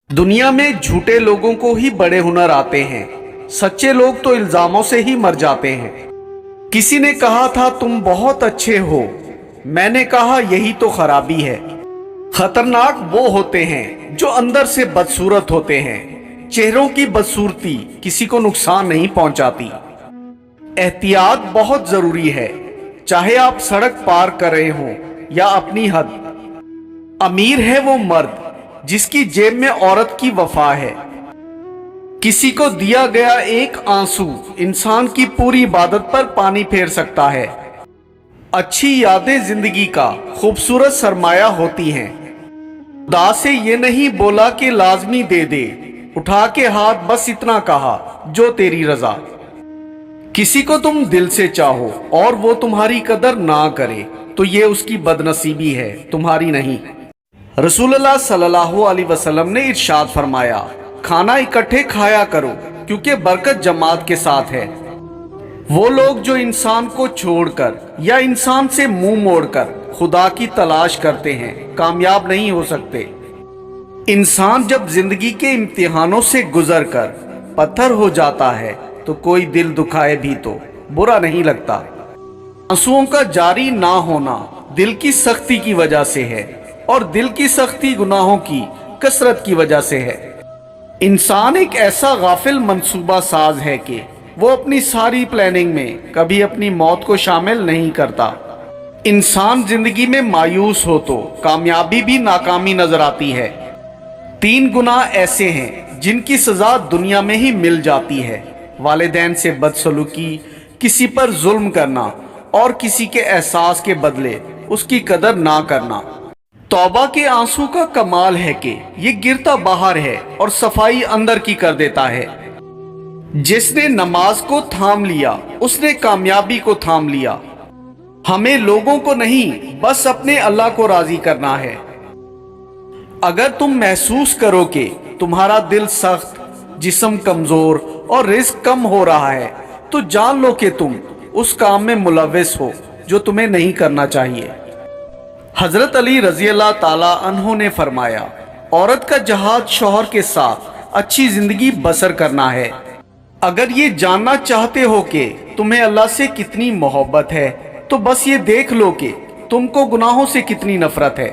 दुनिया में झूठे लोगों को ही बड़े हुनर आते हैं, सच्चे लोग तो इल्जामों से ही मर जाते हैं। किसी ने कहा था तुम बहुत अच्छे हो, मैंने कहा यही तो खराबी है। खतरनाक वो होते हैं जो अंदर से बदसूरत होते हैं। चेहरों की बदसूरती किसी को नुकसान नहीं पहुंचाती। एहतियात बहुत जरूरी है, चाहे आप सड़क पार कर रहे हो या अपनी हद। अमीर है वो मर्द जिसकी जेब में औरत की वफा है। किसी को दिया गया एक आंसू इंसान की पूरी इबादत पर पानी फेर सकता है। अच्छी यादें जिंदगी का खूबसूरत सरमाया होती हैं। खुदा से ये नहीं बोला कि लाजमी दे दे, उठा के हाथ बस इतना कहा जो तेरी रजा। किसी को तुम दिल से चाहो और वो तुम्हारी कदर ना करे तो ये उसकी बदनसीबी है, तुम्हारी नहीं। रसूलुल्लाह सल्लल्लाहु अलैहि वसल्लम ने इरशाद फरमाया, खाना इकट्ठे खाया करो क्योंकि बरकत जमात के साथ है। वो लोग जो इंसान को छोड़कर या इंसान से मुंह मोड़कर खुदा की तलाश करते हैं कामयाब नहीं हो सकते। इंसान जब जिंदगी के इम्तिहानों से गुजर कर पत्थर हो जाता है तो कोई दिल दुखाए भी तो बुरा नहीं लगता। आंसुओं का जारी ना होना दिल की सख्ती की वजह से है और दिल की सख्ती गुनाहों की कसरत की वजह से है। इंसान एक ऐसा गाफिल मंसूबा साज है कि वो अपनी सारी प्लानिंग में कभी अपनी मौत को शामिल नहीं करता। इंसान जिंदगी में मायूस हो तो कामयाबी भी नाकामी नजर आती है। 3 गुनाह ऐसे हैं जिनकी सजा दुनिया में ही मिल जाती है। वालिदैन से बदसलूकी, किसी पर जुल्म करना और किसी के एहसास के बदले उसकी कदर ना करना। तौबा के आंसू का कमाल है कि ये गिरता बाहर है और सफाई अंदर की कर देता है। जिसने नमाज को थाम लिया उसने कामयाबी को थाम लिया। हमें लोगों को नहीं बस अपने अल्लाह को राजी करना है। अगर तुम महसूस करो कि तुम्हारा दिल सख्त, जिस्म कमजोर और रिस्क कम हो रहा है तो जान लो कि तुम उस काम में मुलव्विस हो जो तुम्हें नहीं करना चाहिए। हजरत अली रजी अल्लाह ताला अन्हो ने फरमाया, औरत का जहाद शौहर के साथ अच्छी जिंदगी बसर करना है। अगर ये जानना चाहते हो कि तुम्हें अल्लाह से कितनी मोहब्बत है तो बस ये देख लो कि तुमको गुनाहों से कितनी नफरत है।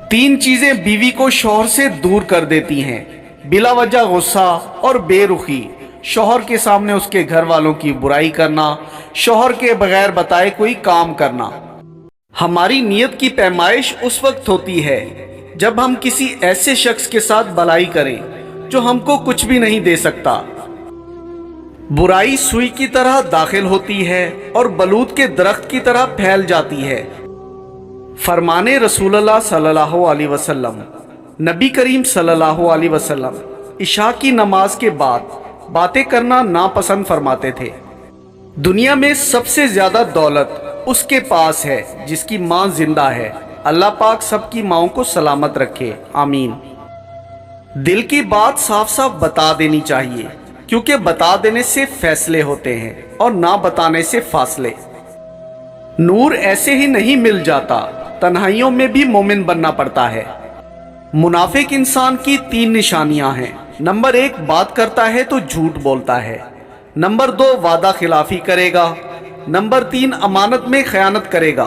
3 चीजें बीवी को शौहर से दूर कर देती हैं, बिला वजह गुस्सा और बेरुखी, शौहर के सामने उसके घर वालों की बुराई करना, शौहर के बगैर बताए कोई काम करना। हमारी नीयत की पैमाइश उस वक्त होती है जब हम किसी ऐसे शख्स के साथ भलाई करें जो हमको कुछ भी नहीं दे सकता। बुराई सुई की तरह दाखिल होती है और बलूत के दरख्त की तरह फैल जाती है। फरमाने रसूलुल्लाह सल्लल्लाहु अलैहि वसल्लम, नबी करीम सल्लल्लाहु अलैहि वसल्लम इशा की नमाज के बाद बातें करना नापसंद फरमाते थे। दुनिया में सबसे ज्यादा दौलत उसके पास है जिसकी मां जिंदा है। अल्लाह पाक सबकी माओं को सलामत रखे, आमीन। दिल की बात साफ साफ बता देनी चाहिए क्योंकि बता देने से फैसले होते हैं और ना बताने से फासले। नूर ऐसे ही नहीं मिल जाता, तन्हाइयों में भी मोमिन बनना पड़ता है। मुनाफिक इंसान की 3 निशानियां हैं। नंबर 1, बात करता है तो झूठ बोलता है। नंबर 2, वादा खिलाफी करेगा। नंबर 3, अमानत में खयानत करेगा।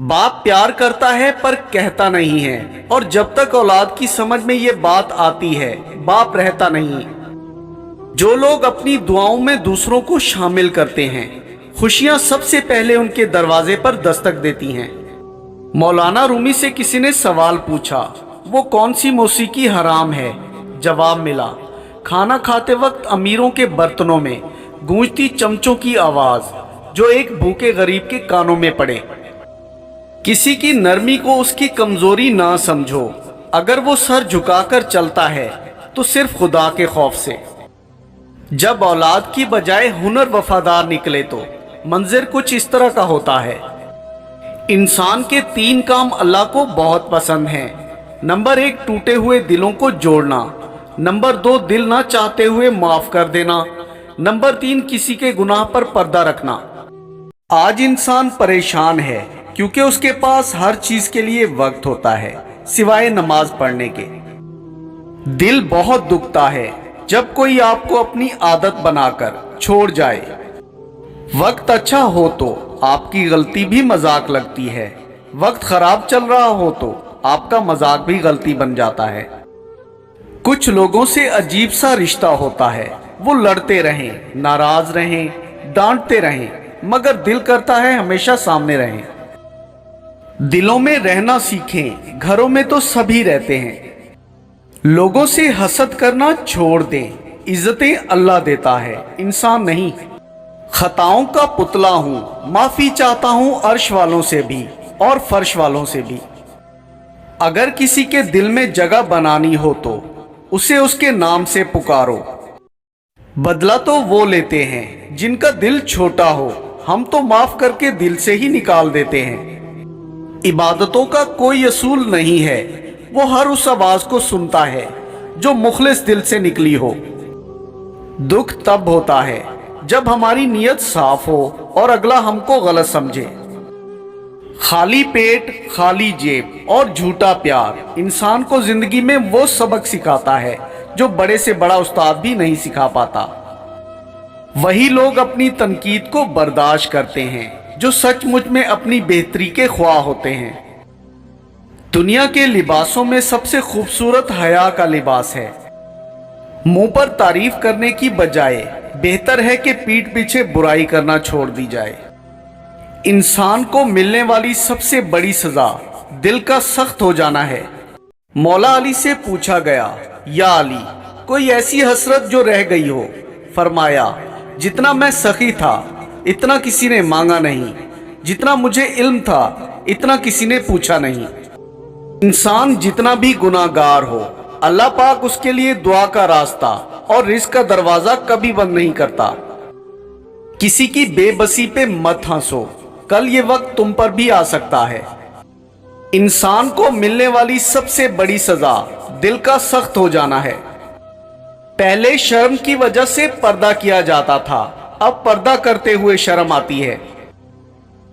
बाप प्यार करता है पर कहता नहीं है और जब तक औलाद की समझ में ये बात आती है बाप रहता नहीं। जो लोग अपनी दुआओं में दूसरों को शामिल करते हैं, खुशियां सबसे पहले उनके दरवाजे पर दस्तक देती हैं। मौलाना रूमी से किसी ने सवाल पूछा, वो कौन सी मौसीकी हराम है? जवाब मिला, खाना खाते वक्त अमीरों के बर्तनों में गूंजती चमचों की आवाज जो एक भूखे गरीब के कानों में पड़े। किसी की नरमी को उसकी कमजोरी ना समझो। अगर वो सर झुकाकर चलता है तो सिर्फ खुदा के खौफ से। जब औलाद की बजाय हुनर वफादार निकले तो मंजर कुछ इस तरह का होता है। इंसान के 3 काम अल्लाह को बहुत पसंद हैं। नंबर 1, टूटे हुए दिलों को जोड़ना। नंबर 2, दिल ना चाहते हुए माफ कर देना। नंबर 3, किसी के गुनाह पर पर्दा रखना। आज इंसान परेशान है क्योंकि उसके पास हर चीज के लिए वक्त होता है सिवाय नमाज पढ़ने के। दिल बहुत दुखता है जब कोई आपको अपनी आदत बनाकर छोड़ जाए। वक्त अच्छा हो तो आपकी गलती भी मजाक लगती है, वक्त खराब चल रहा हो तो आपका मजाक भी गलती बन जाता है। कुछ लोगों से अजीब सा रिश्ता होता है, वो लड़ते रहें, नाराज रहें, डांटते रहें, मगर दिल करता है हमेशा सामने रहें। दिलों में रहना सीखें, घरों में तो सभी रहते हैं। लोगों से हसद करना छोड़ दें, इज्जतें अल्लाह देता है, इंसान नहीं। खताओं का पुतला हूं, माफी चाहता हूं अर्श वालों से भी और फर्श वालों से भी। अगर किसी के दिल में जगह बनानी हो तो उसे उसके नाम से पुकारो। बदला तो वो लेते हैं जिनका दिल छोटा हो, हम तो माफ करके दिल से ही निकाल देते हैं। इबादतों का कोई असूल नहीं है, वो हर उस आवाज को सुनता है जो मुखलिस दिल से निकली हो। दुख तब होता है जब हमारी नीयत साफ हो और अगला हमको गलत समझे। खाली पेट, खाली जेब और झूठा प्यार इंसान को जिंदगी में वो सबक सिखाता है जो बड़े से बड़ा उस्ताद भी नहीं सिखा पाता। वही लोग अपनी तनकीद को बर्दाश्त करते हैं जो सचमुच में अपनी बेहतरी के ख्वाह होते हैं। दुनिया के लिबासों में सबसे खूबसूरत हया का लिबास है। मुंह पर तारीफ करने की बजाय बेहतर है कि पीठ पीछे बुराई करना छोड़ दी जाए। इंसान को मिलने वाली सबसे बड़ी सजा दिल का सख्त हो जाना है। मौला अली से पूछा गया, या अली, कोई ऐसी हसरत जो रह गई हो? फरमाया, जितना मैं सखी था इतना किसी ने मांगा नहीं, जितना मुझे इल्म था इतना किसी ने पूछा नहीं। इंसान जितना भी गुनाहगार हो, अल्लाह पाक उसके लिए दुआ का रास्ता और रिज़्क का दरवाजा कभी बंद नहीं करता। किसी की बेबसी पे मत हंसो, कल ये वक्त तुम पर भी आ सकता है। इंसान को मिलने वाली सबसे बड़ी सजा दिल का सख्त हो जाना है। पहले शर्म की वजह से पर्दा किया जाता था, अब पर्दा करते हुए शर्म आती है।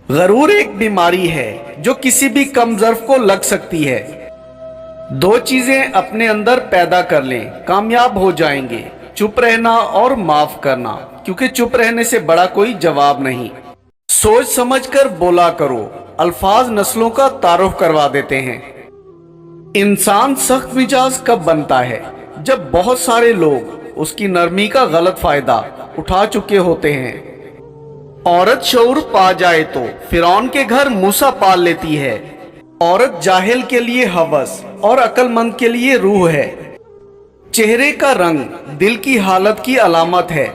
गरूर एक बीमारी है जो किसी भी कमजर्फ को लग सकती है। दो चीजें अपने अंदर पैदा कर लें, कामयाब हो जाएंगे, चुप रहना और माफ करना, क्योंकि चुप रहने से बड़ा कोई जवाब नहीं। सोच समझकर बोला करो, अल्फाज नस्लों का तारुफ करवा देते हैं। इंसान सख्त मिजाज कब बनता है? जब बहुत सारे लोग उसकी नरमी का गलत फायदा उठा चुके होते हैं। औरत शऊर पा जाए तो फिरौन के घर मूसा पाल लेती है। औरत जाहिल के लिए हवस और अक्लमंद के लिए रूह है। चेहरे का रंग दिल की हालत की अलामत है।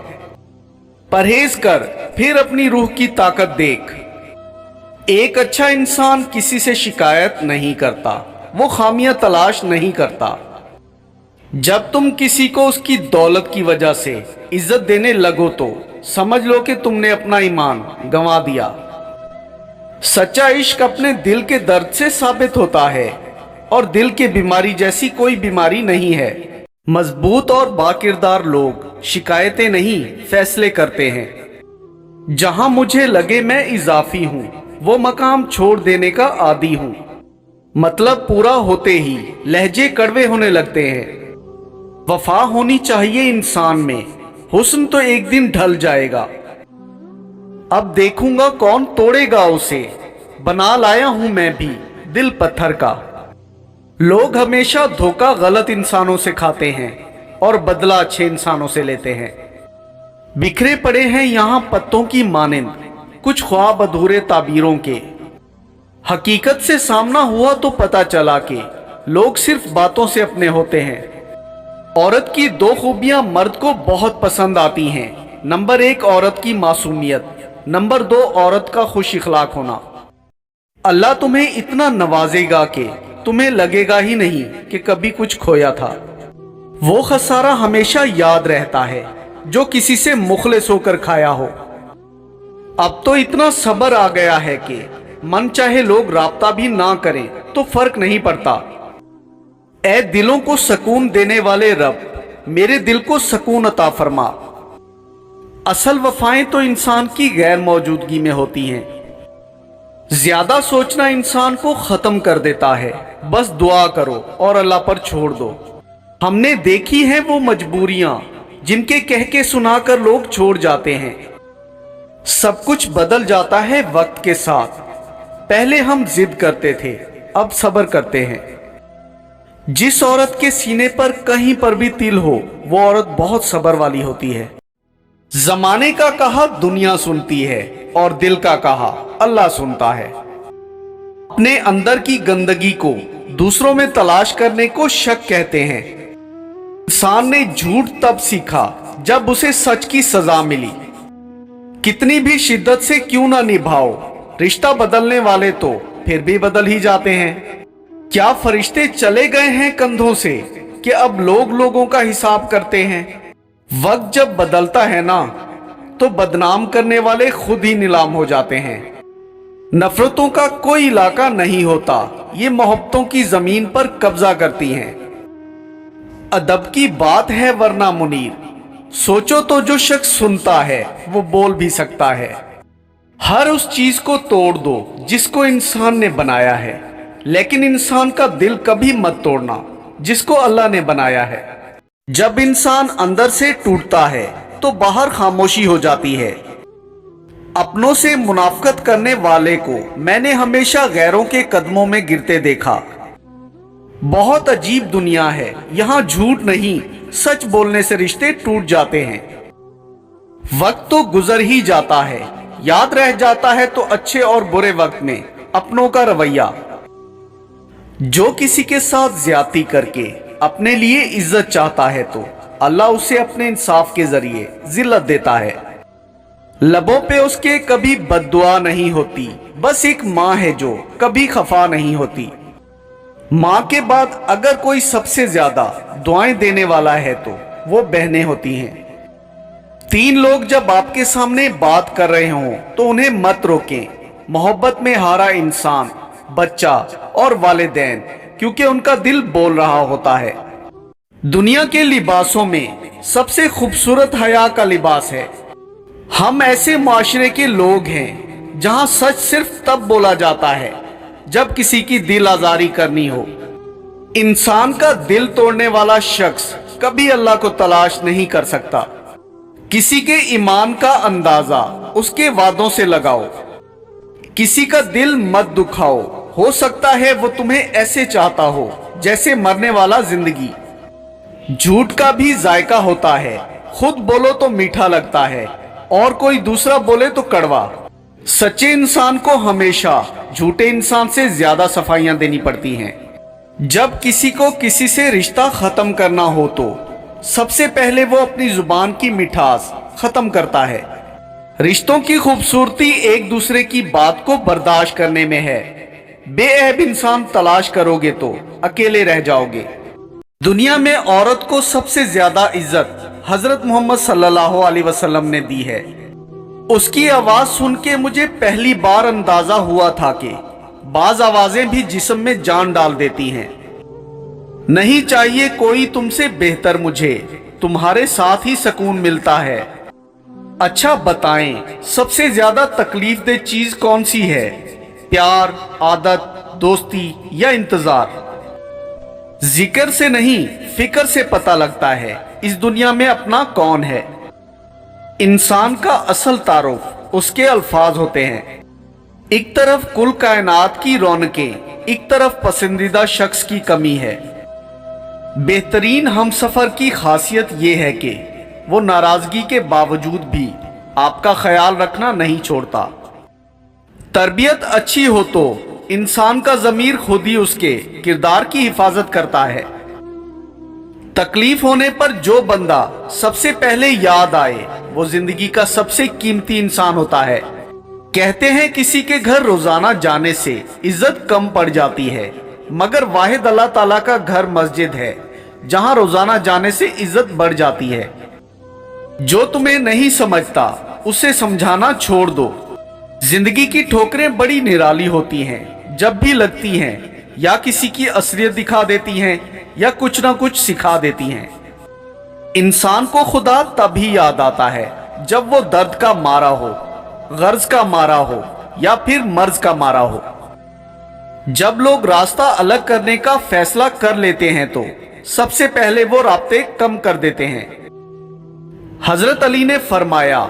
परहेज कर, फिर अपनी रूह की ताकत देख। एक अच्छा इंसान किसी से शिकायत नहीं करता, वो खामियां तलाश नहीं करता। जब तुम किसी को उसकी दौलत की वजह से इज्जत देने लगो तो समझ लो कि तुमने अपना ईमान गंवा दिया। सच्चा इश्क अपने दिल के दर्द से साबित होता है और दिल की बीमारी जैसी कोई बीमारी नहीं है। मजबूत और बाकिरदार लोग शिकायतें नहीं, फैसले करते हैं। जहां मुझे लगे मैं इजाफी हूं, वो मकाम छोड़ देने का आदी हूं। मतलब पूरा होते ही लहजे कड़वे होने लगते हैं। वफा होनी चाहिए इंसान में, हुस्न तो एक दिन ढल जाएगा। अब देखूंगा कौन तोड़ेगा उसे, बना लाया हूं मैं भी दिल पत्थर का। लोग हमेशा धोखा गलत इंसानों से खाते हैं और बदला अच्छे इंसानों से लेते हैं। बिखरे पड़े हैं यहां पत्तों की मानिंद कुछ ख्वाब अधूरे ताबीरों के। हकीकत से सामना हुआ तो पता चला कि लोग सिर्फ बातों से अपने होते हैं। औरत की दो खूबियां मर्द को बहुत पसंद आती हैं। नंबर 1 औरत की मासूमियत, नंबर 2 औरत का खुश इखलाक होना। अल्लाह तुम्हें इतना नवाजेगा कि तुम्हें लगेगा ही नहीं कि कभी कुछ खोया था। वो खसारा हमेशा याद रहता है जो किसी से मुखलिस होकर खाया हो। अब तो इतना सब्र आ गया है कि मन चाहे लोग राब्ता भी ना करें तो फर्क नहीं पड़ता। ऐ दिलों को सुकून देने वाले रब, मेरे दिल को सुकून अता फरमा। असल वफाएं तो इंसान की गैर मौजूदगी में होती हैं। ज्यादा सोचना इंसान को खत्म कर देता है। बस दुआ करो और अल्लाह पर छोड़ दो। हमने देखी हैं वो मजबूरियां जिनके कह के सुनाकर लोग छोड़ जाते हैं। सब कुछ बदल जाता है वक्त के साथ। पहले हम जिद करते थे, अब सब्र करते हैं। जिस औरत के सीने पर कहीं पर भी तिल हो, वो औरत बहुत सब्र वाली होती है। जमाने का कहा दुनिया सुनती है और दिल का कहा अल्लाह सुनता है। अपने अंदर की गंदगी को दूसरों में तलाश करने को शक कहते हैं। इंसान ने झूठ तब सीखा जब उसे सच की सजा मिली। कितनी भी शिद्दत से क्यों ना निभाओ, रिश्ता बदलने वाले तो फिर भी बदल ही जाते हैं। क्या फरिश्ते चले गए हैं कंधों से कि अब लोग लोगों का हिसाब करते हैं। वक्त जब बदलता है ना, तो बदनाम करने वाले खुद ही नीलाम हो जाते हैं। नफरतों का कोई इलाका नहीं होता, ये मोहब्बतों की जमीन पर कब्जा करती हैं। अदब की बात है वरना मुनीर, सोचो तो जो शख्स सुनता है वो बोल भी सकता है। हर उस चीज को तोड़ दो जिसको इंसान ने बनाया है, लेकिन इंसान का दिल कभी मत तोड़ना जिसको अल्लाह ने बनाया है। जब इंसान अंदर से टूटता है तो बाहर खामोशी हो जाती है। अपनों से मुनाफकत करने वाले को मैंने हमेशा गैरों के कदमों में गिरते देखा। बहुत अजीब दुनिया है, यहाँ झूठ नहीं सच बोलने से रिश्ते टूट जाते हैं। वक्त तो गुजर ही जाता है, याद रह जाता है तो अच्छे और बुरे वक्त में अपनों का रवैया। जो किसी के साथ ज्यादती करके अपने लिए इज्जत चाहता है तो अल्लाह उसे अपने इंसाफ के जरिए जिल्लत देता है। लबों पे उसके कभी बद्दुआ नहीं होती, बस एक माँ है जो कभी खफा नहीं होती। माँ के बाद अगर कोई सबसे ज्यादा दुआएं देने वाला है तो वो बहनें होती हैं। तीन लोग जब आपके सामने बात कर रहे हों तो उन्हें मत रोकें। मोहब्बत में हारा इंसान, बच्चा और वालिदैन, क्योंकि उनका दिल बोल रहा होता है। दुनिया के लिबासों में सबसे खूबसूरत हया का लिबास है। हम ऐसे माशरे के लोग हैं जहां सच सिर्फ तब बोला जाता है जब किसी की दिल आजारी करनी हो। इंसान का दिल तोड़ने वाला शख्स कभी अल्लाह को तलाश नहीं कर सकता। किसी के ईमान का अंदाजा उसके वादों से लगाओ। किसी का दिल मत दुखाओ, हो सकता है वो तुम्हें ऐसे चाहता हो जैसे मरने वाला जिंदगी। झूठ का भी जायका होता है, खुद बोलो तो मीठा लगता है और कोई दूसरा बोले तो कड़वा। सच्चे इंसान को हमेशा झूठे इंसान से ज्यादा सफाइयां देनी पड़ती हैं। जब किसी को किसी से रिश्ता खत्म करना हो तो सबसे पहले वो अपनी जुबान की मिठास खत्म करता है। रिश्तों की खूबसूरती एक दूसरे की बात को बर्दाश्त करने में है। बेऐब इंसान तलाश करोगे तो अकेले रह जाओगे। दुनिया में औरत को सबसे ज्यादा इज्जत हजरत मोहम्मद सल्लल्लाहु अलैहि वसल्लम ने दी है। उसकी आवाज सुन के मुझे पहली बार अंदाजा हुआ था कि बाज आवाजें भी जिस्म में जान डाल देती हैं। नहीं चाहिए कोई तुमसे बेहतर, मुझे तुम्हारे साथ ही सुकून मिलता है। अच्छा बताएं, सबसे ज्यादा तकलीफ दे चीज कौन सी है? प्यार, आदत, दोस्ती या इंतजार? जिक्र से नहीं फिक्र से पता लगता है इस दुनिया में अपना कौन है। इंसान का असल तारुफ उसके अल्फाज होते हैं। एक तरफ कुल कायनात की रौनकें, एक तरफ पसंदीदा शख्स की कमी है। बेहतरीन हमसफर की खासियत यह है कि वो नाराजगी के बावजूद भी आपका ख्याल रखना नहीं छोड़ता। तरबियत अच्छी हो तो इंसान का ज़मीर खुद ही उसके किरदार की हिफाजत करता है। तकलीफ होने पर जो बंदा सबसे पहले याद आए वो जिंदगी का सबसे कीमती इंसान होता है। कहते हैं किसी के घर रोजाना जाने से इज्जत कम पड़ जाती है, मगर वाहिद अल्लाह ताला का घर मस्जिद है जहां रोजाना जाने से इज्जत बढ़ जाती है। जो तुम्हें नहीं समझता उसे समझाना छोड़ दो। जिंदगी की ठोकरें बड़ी निराली होती हैं, जब भी लगती हैं या किसी की असलियत दिखा देती हैं या कुछ ना कुछ सिखा देती हैं। इंसान को खुदा तभी याद आता है जब वो दर्द का मारा हो, गर्ज का मारा हो या फिर मर्ज का मारा हो। जब लोग रास्ता अलग करने का फैसला कर लेते हैं तो सबसे पहले वो राब्ते कम कर देते हैं। हजरत अली ने फरमाया,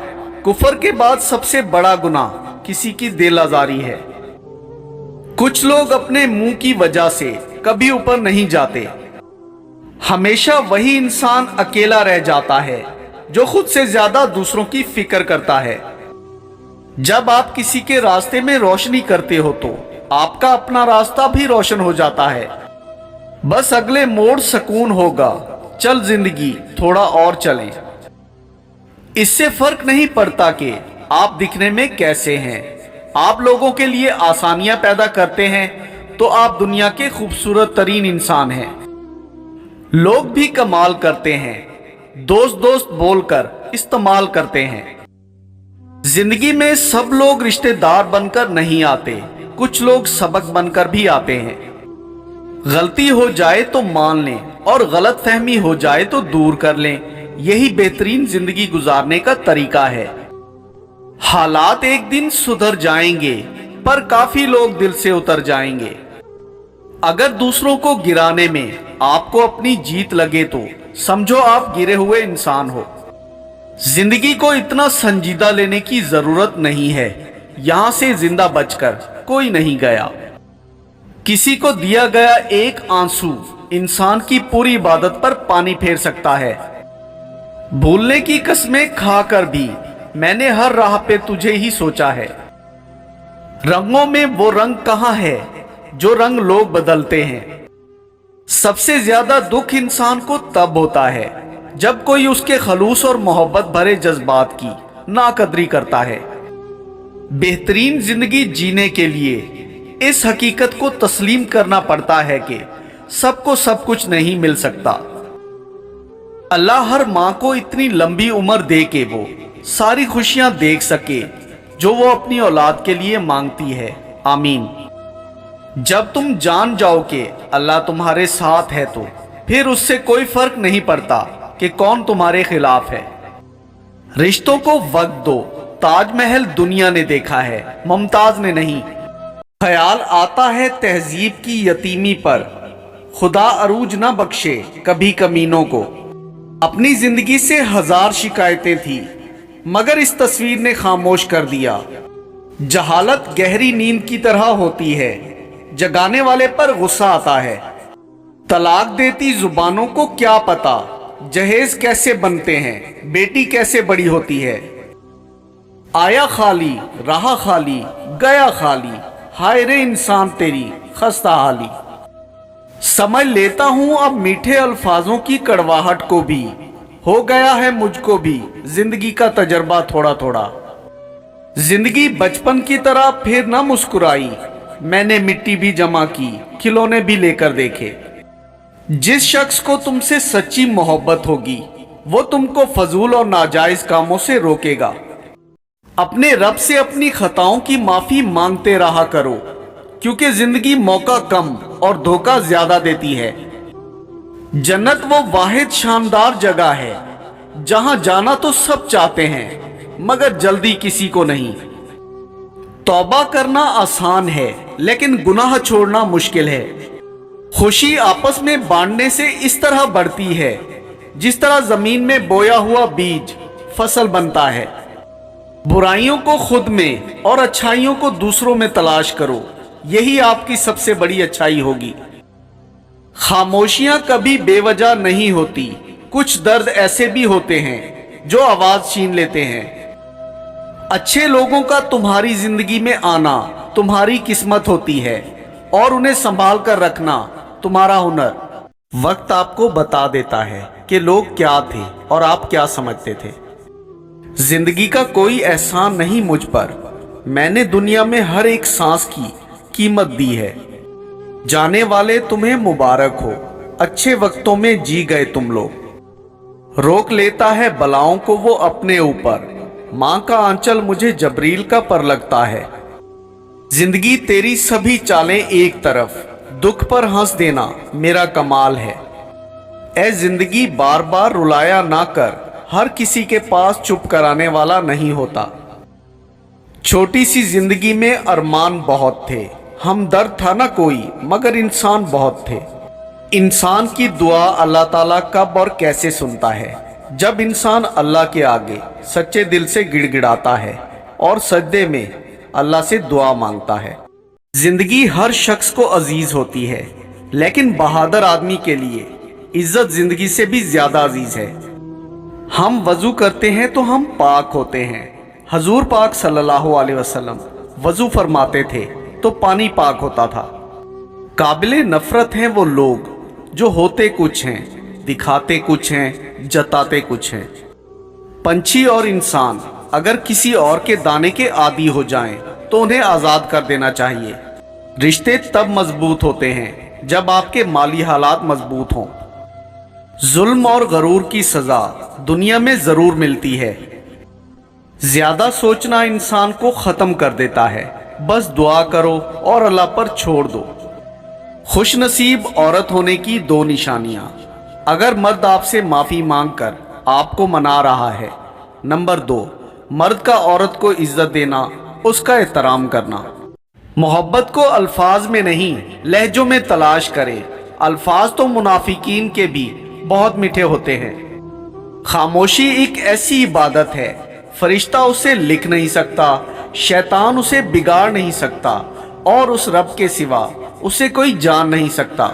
कुफर के बाद सबसे बड़ा गुनाह किसी की दिल आजारी है। कुछ लोग अपने मुंह की वजह से कभी ऊपर नहीं जाते। हमेशा वही इंसान अकेला रह जाता है जो खुद से ज्यादा दूसरों की फिक्र करता है। जब आप किसी के रास्ते में रोशनी करते हो तो आपका अपना रास्ता भी रोशन हो जाता है। बस अगले मोड़ सुकून होगा, चल जिंदगी थोड़ा और चलें। इससे फर्क नहीं पड़ता कि आप दिखने में कैसे हैं। आप लोगों के लिए आसानियां पैदा करते हैं तो आप दुनिया के खूबसूरत तरीन इंसान हैं। लोग भी कमाल करते हैं, दोस्त दोस्त बोलकर इस्तेमाल करते हैं। जिंदगी में सब लोग रिश्तेदार बनकर नहीं आते, कुछ लोग सबक बनकर भी आते हैं। गलती हो जाए तो मान लें और गलत फहमी हो जाए तो दूर कर लें। यही बेहतरीन जिंदगी गुजारने का तरीका है। हालात एक दिन सुधर जाएंगे पर काफी लोग दिल से उतर जाएंगे। अगर दूसरों को गिराने में आपको अपनी जीत लगे तो समझो आप गिरे हुए इंसान हो। जिंदगी को इतना संजीदा लेने की जरूरत नहीं है। यहां से जिंदा बचकर कोई नहीं गया। किसी को दिया गया एक आंसू इंसान की पूरी इबादत पर पानी फेर सकता है। भूलने की कस्में खाकर भी मैंने हर राह पे तुझे ही सोचा है। रंगों में वो रंग कहां है जो रंग लोग बदलते हैं। सबसे ज्यादा दुख इंसान को तब होता है जब कोई उसके खलूस और मोहब्बत भरे जज्बात की नाकदरी करता है। बेहतरीन जिंदगी जीने के लिए इस हकीकत को तस्लीम करना पड़ता है कि सबको सब कुछ नहीं मिल सकता। अल्लाह हर माँ को इतनी लंबी उम्र दे के वो सारी खुशियां देख सके जो वो अपनी औलाद के लिए मांगती है। आमीन। जब तुम जान जाओ कि अल्लाह तुम्हारे साथ है तो फिर उससे कोई फर्क नहीं पड़ता कि कौन तुम्हारे खिलाफ है। रिश्तों को वक्त दो। ताजमहल दुनिया ने देखा है, मुमताज ने नहीं। ख्याल आता है तहजीब की यतीमी पर, खुदा अरूज ना बख्शे कभी कमीनों को। अपनी जिंदगी से हजार शिकायतें थी मगर इस तस्वीर ने खामोश कर दिया। जहालत गहरी नींद की तरह होती है, जगाने वाले पर गुस्सा आता है। तलाक देती जुबानों को क्या पता जहेज कैसे बनते हैं, बेटी कैसे बड़ी होती है। आया खाली रहा खाली गया खाली, हाय रे इंसान तेरी खस्ता हाली। समझ लेता हूं अब मीठे अल्फाजों की कड़वाहट को भी, हो गया है मुझको भी जिंदगी का तजर्बा थोड़ा थोड़ा। जिंदगी बचपन की तरह फिर ना मुस्कुराई, मैंने मिट्टी भी जमा की, खिलौने भी लेकर देखे। जिस शख्स को तुमसे सच्ची मोहब्बत होगी वो तुमको फजूल और नाजायज कामों से रोकेगा। अपने रब से अपनी खताओं की माफी मांगते रहा करो क्योंकि जिंदगी मौका कम और धोखा ज्यादा देती है। जन्नत वो वाहिद शानदार जगह है जहां जाना तो सब चाहते हैं मगर जल्दी किसी को नहीं। तौबा करना आसान है लेकिन गुनाह छोड़ना मुश्किल है। खुशी आपस में बांटने से इस तरह बढ़ती है जिस तरह जमीन में बोया हुआ बीज फसल बनता है। बुराइयों को खुद में और अच्छाइयों को दूसरों में तलाश करो, यही आपकी सबसे बड़ी अच्छाई होगी। खामोशियां कभी बेवजह नहीं होती, कुछ दर्द ऐसे भी होते हैं जो आवाज छीन लेते हैं। अच्छे लोगों का तुम्हारी जिंदगी में आना तुम्हारी किस्मत होती है और उन्हें संभाल कर रखना तुम्हारा हुनर। वक्त आपको बता देता है कि लोग क्या थे और आप क्या समझते थे। जिंदगी का कोई एहसान नहीं मुझ पर, मैंने दुनिया में हर एक सांस की कीमत दी है। जाने वाले तुम्हें मुबारक हो, अच्छे वक्तों में जी गए तुम लोग। रोक लेता है बलाओं को वो अपने ऊपर, माँ का आंचल मुझे जबरील का पर लगता है। जिंदगी तेरी सभी चालें एक तरफ, दुख पर हंस देना मेरा कमाल है। ऐ जिंदगी बार बार रुलाया ना कर, हर किसी के पास चुप कराने वाला नहीं होता। छोटी सी जिंदगी में अरमान बहुत थे, हमदर्द था ना कोई मगर इंसान बहुत थे। इंसान की दुआ अल्लाह ताला कब और कैसे सुनता है? जब इंसान अल्लाह के आगे सच्चे दिल से गिड़गिड़ाता है और सजदे में अल्लाह से दुआ मांगता है। जिंदगी हर शख्स को अजीज होती है, लेकिन बहादुर आदमी के लिए इज्जत जिंदगी से भी ज्यादा अजीज है। हम वजू करते हैं तो हम पाक होते हैं। हजूर पाक सल्लल्लाहु अलैहि वसल्लम वजू फरमाते थे तो पानी पाक होता था। काबिले नफरत हैं वो लोग जो होते कुछ हैं, दिखाते कुछ हैं, जताते कुछ हैं। पंछी और इंसान अगर किसी और के दाने के आदी हो जाएं तो उन्हें आजाद कर देना चाहिए। रिश्ते तब मजबूत होते हैं जब आपके माली हालात मजबूत हों। जुल्म और गरूर की सजा दुनिया में जरूर मिलती है। ज्यादा सोचना इंसान को खत्म कर देता है। बस दुआ करो और अल्लाह पर छोड़ दो। खुश नसीब औरत होने की दो निशानियां। अगर मर्द आपसे माफी मांगकर आपको मना रहा है। नंबर 2, मर्द का औरत को इज्जत देना, उसका एहतराम करना। मोहब्बत को अल्फाज में नहीं लहजों में तलाश करे। अल्फाज तो मुनाफिकीन के भी बहुत मीठे होते हैं। खामोशी एक ऐसी इबादत है, फरिश्ता उसे लिख नहीं सकता, शैतान उसे बिगाड़ नहीं सकता और उस रब के सिवा उसे कोई जान नहीं सकता।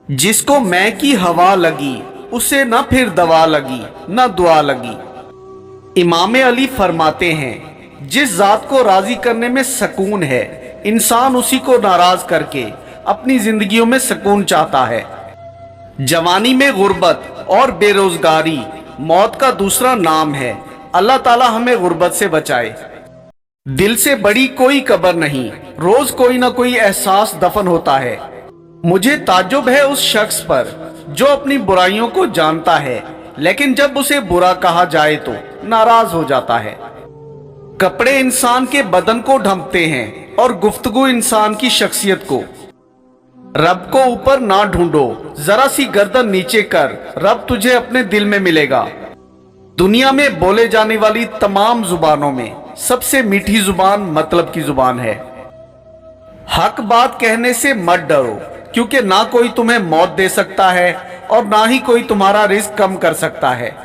जिसको मैं की हवा लगी उसे ना फिर दवा लगी ना दुआ लगी। इमाम अली फरमाते हैं, जिस जात को राजी करने में सुकून है, इंसान उसी को नाराज करके अपनी जिंदगियों में सुकून चाहता है। जवानी में गुर्बत और बेरोजगारी मौत का दूसरा नाम है। अल्लाह ताला हमें गुर्बत से बचाए। दिल से बड़ी कोई कब्र नहीं, रोज कोई ना कोई एहसास दफन होता है। मुझे ताज्जुब है उस शख्स पर जो अपनी बुराइयों को जानता है, लेकिन जब उसे बुरा कहा जाए तो नाराज हो जाता है। कपड़े इंसान के बदन को ढंपते हैं और गुफ्तगू इंसान की शख्सियत को। रब को ऊपर ना ढूंढो, जरा सी गर्दन नीचे कर, रब तुझे अपने दिल में मिलेगा। दुनिया में बोले जाने वाली तमाम जुबानों में सबसे मीठी जुबान मतलब की जुबान है। हक बात कहने से मत डरो, क्योंकि ना कोई तुम्हें मौत दे सकता है और ना ही कोई तुम्हारा रिस्क कम कर सकता है।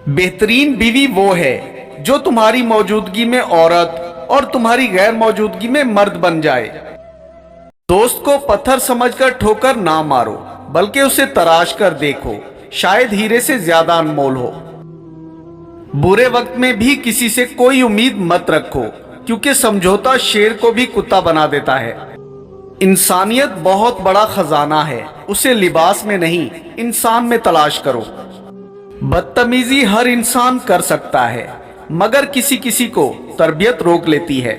बेहतरीन बीवी वो है जो तुम्हारी मौजूदगी में औरत और तुम्हारी गैर मौजूदगी में मर्द बन जाए। दोस्त को पत्थर समझकर ठोकर ना मारो, बल्कि उसे तराश कर देखो, शायद हीरे से ज्यादा अनमोल हो। बुरे वक्त में भी किसी से कोई उम्मीद मत रखो, क्योंकि समझौता शेर को भी कुत्ता बना देता है। इंसानियत बहुत बड़ा खजाना है, उसे लिबास में नहीं इंसान में तलाश करो। बदतमीजी हर इंसान कर सकता है, मगर किसी किसी को तरबियत रोक लेती है।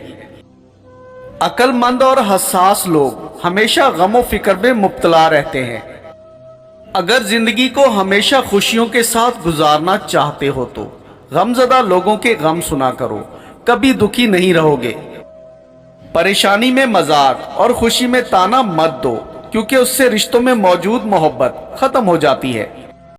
अक्लमंद और हसास लोग हमेशा गम और फिक्र में मुब्तला रहते हैं। अगर जिंदगी को हमेशा खुशियों के साथ गुजारना चाहते हो तो गमज़दा लोगों के गम सुना करो, कभी दुखी नहीं रहोगे। परेशानी में मजाक और खुशी में ताना मत दो, क्योंकि उससे रिश्तों में मौजूद मोहब्बत खत्म हो जाती है।